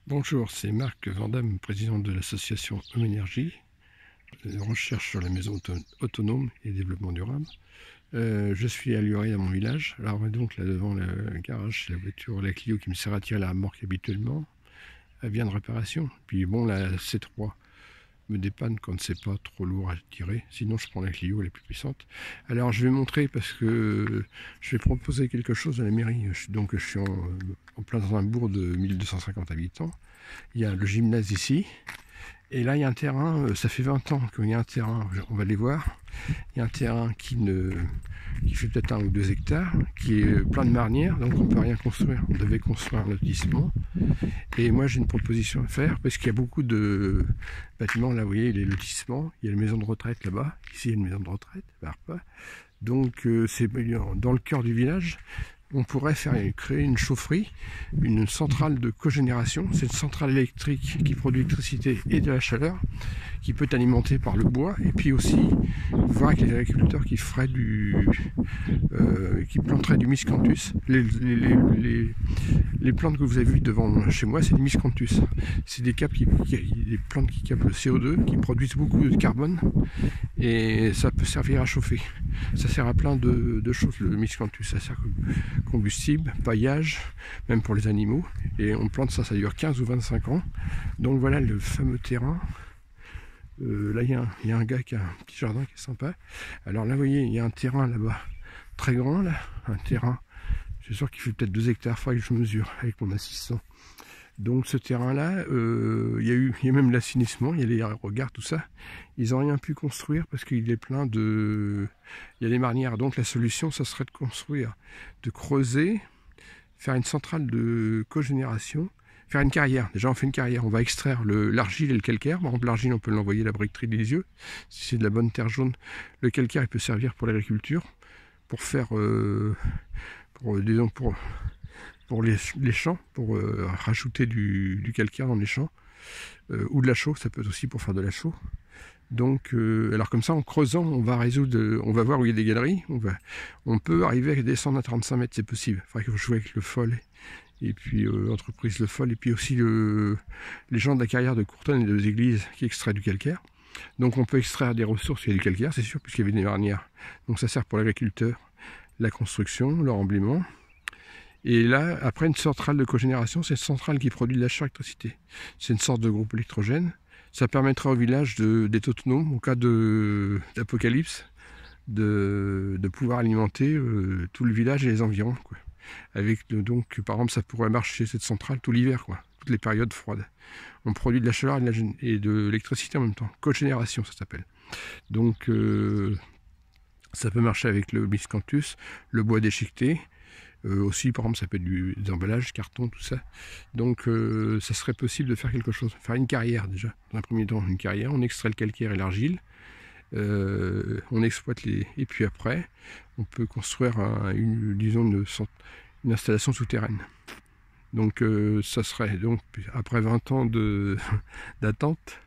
Bonjour, c'est Marc Vandamme, président de l'association Home Énergie, recherche sur la maison autonome et développement durable. Je suis à Luray, à mon village. Alors donc là devant le garage, c'est la voiture, la Clio qui me sert à tirer la remorque habituellement. Elle vient de réparation. Puis bon, la C3 me dépanne quand c'est pas trop lourd à tirer. Sinon, je prends la Clio, elle est plus puissante. Alors je vais montrer parce que je vais proposer quelque chose à la mairie. Je suis en plein dans un bourg de 1250 habitants. Il y a le gymnase ici. Et là, il y a un terrain, ça fait 20 ans qu'il y a un terrain, on va les voir. Il y a un terrain qui fait peut-être 1 ou 2 hectares, qui est plein de marnières, donc on ne peut rien construire. On devait construire un lotissement. Et moi, j'ai une proposition à faire, parce qu'il y a beaucoup de bâtiments. Là, vous voyez, les lotissements, il y a une maison de retraite là-bas. Ici, il y a une maison de retraite, donc c'est dans le cœur du village. On pourrait créer une chaufferie, une centrale de cogénération. C'est une centrale électrique qui produit l'électricité et de la chaleur, qui peut être alimentée par le bois, et puis aussi voir avec les agriculteurs qui feraient qui planteraient du miscanthus. Les plantes que vous avez vues devant chez moi, c'est du miscanthus. C'est des plantes qui captent le CO2, qui produisent beaucoup de carbone, et ça peut servir à chauffer. Ça sert à plein de choses, le miscanthus. Ça sert combustible, paillage, même pour les animaux. Et on plante ça dure 15 ou 25 ans. Donc voilà le fameux terrain. Là, il y a un gars qui a un petit jardin qui est sympa. Alors là, vous voyez, il y a un terrain là-bas, très grand, là. Un terrain, je suis sûr qu'il fait peut-être 2 hectares, il faudrait que je mesure avec mon assistant. Donc ce terrain-là, il y a même l'assainissement, il y a les regards, tout ça. Ils n'ont rien pu construire parce qu'il est plein de... Il y a des marnières. Donc la solution, ça serait de construire, de creuser, faire une centrale de cogénération, faire une carrière. Déjà, on fait une carrière. On va extraire l'argile et le calcaire. Par exemple, l'argile, on peut l'envoyer à la briqueterie des Lisieux, si c'est de la bonne terre jaune. Le calcaire, il peut servir pour l'agriculture, pour faire... pour les champs, pour rajouter du calcaire dans les champs, ou de la chaux, ça peut être aussi pour faire de la chaux. Donc, alors comme ça, en creusant, on va voir où il y a des galeries, on peut arriver à descendre à 35 mètres, c'est possible. Il faudrait que je joue avec le FOL, et puis entreprise le FOL, et puis aussi les gens de la carrière de Courtonne et de Églises qui extraient du calcaire. Donc on peut extraire des ressources, il y a du calcaire, c'est sûr, puisqu'il y avait des marnières. Donc ça sert pour l'agriculteur, la construction, le remblaiement. Et là, après une centrale de cogénération, c'est une centrale qui produit de la électricité. C'est une sorte de groupe électrogène. Ça permettra au village d'être autonome au cas d'apocalypse, de pouvoir alimenter tout le village et les environs, quoi. Donc, par exemple, ça pourrait marcher cette centrale tout l'hiver, quoi, toutes les périodes froides. On produit de la chaleur et de l'électricité en même temps. Cogénération, ça s'appelle. Donc, ça peut marcher avec le miscanthus, le bois déchiqueté. Aussi, par exemple, ça peut être des emballages, carton, tout ça. Donc, ça serait possible de faire quelque chose. Faire une carrière, déjà. Dans un premier temps, une carrière. On extrait le calcaire et l'argile. On exploite et puis après, on peut construire une installation souterraine. Donc, ça serait, donc, après 20 ans d'attente,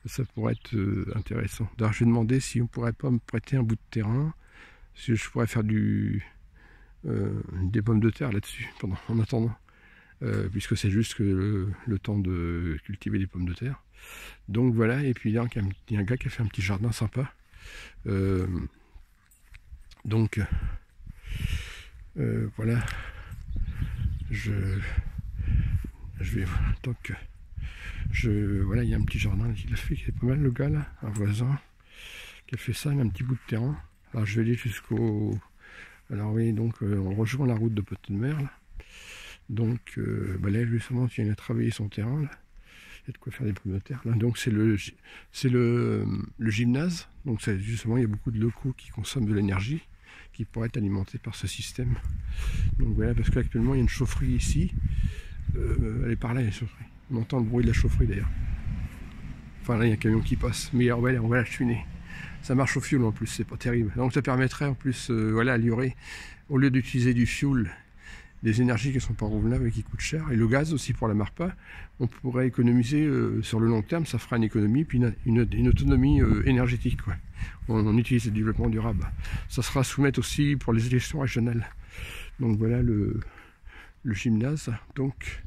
ça pourrait être intéressant. Alors, je vais demander si on pourrait pas me prêter un bout de terrain, si je pourrais faire des pommes de terre là-dessus en attendant, puisque c'est juste que le temps de cultiver des pommes de terre. Donc voilà, et puis il y a un gars qui a fait un petit jardin sympa. Donc voilà, je vais donc voilà, il y a un petit jardin qu'il a fait, qui est pas mal, le gars là, un voisin qui a fait ça, il a un petit bout de terrain. Alors je vais aller jusqu'au... Alors oui, donc on rejoint la route de Pot-de-Mer, là. Donc là, justement, il a travaillé son terrain, là. Il y a de quoi faire des pommes de terre, là. Donc c'est le gymnase. Donc justement, il y a beaucoup de locaux qui consomment de l'énergie, qui pourraient être alimentés par ce système. Donc voilà, parce qu'actuellement, il y a une chaufferie ici. Elle est par là, la chaufferie. On entend le bruit de la chaufferie, d'ailleurs. Enfin, là, il y a un camion qui passe. Mais on va la tuner. Ça marche au fioul en plus, c'est pas terrible. Donc ça permettrait en plus, voilà, à Luray, au lieu d'utiliser du fioul, des énergies qui ne sont pas renouvelables et qui coûtent cher, et le gaz aussi pour la Marpa, on pourrait économiser sur le long terme, ça fera une économie, puis une autonomie énergétique, quoi. On utilise le développement durable. Ça sera à soumettre aussi pour les élections régionales. Donc voilà le gymnase. Donc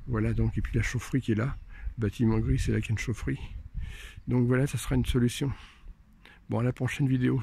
Voilà, donc, et puis la chaufferie qui est là, bâtiment gris, c'est là qu'il y a une chaufferie. Donc voilà, ça sera une solution. Bon, à la prochaine vidéo.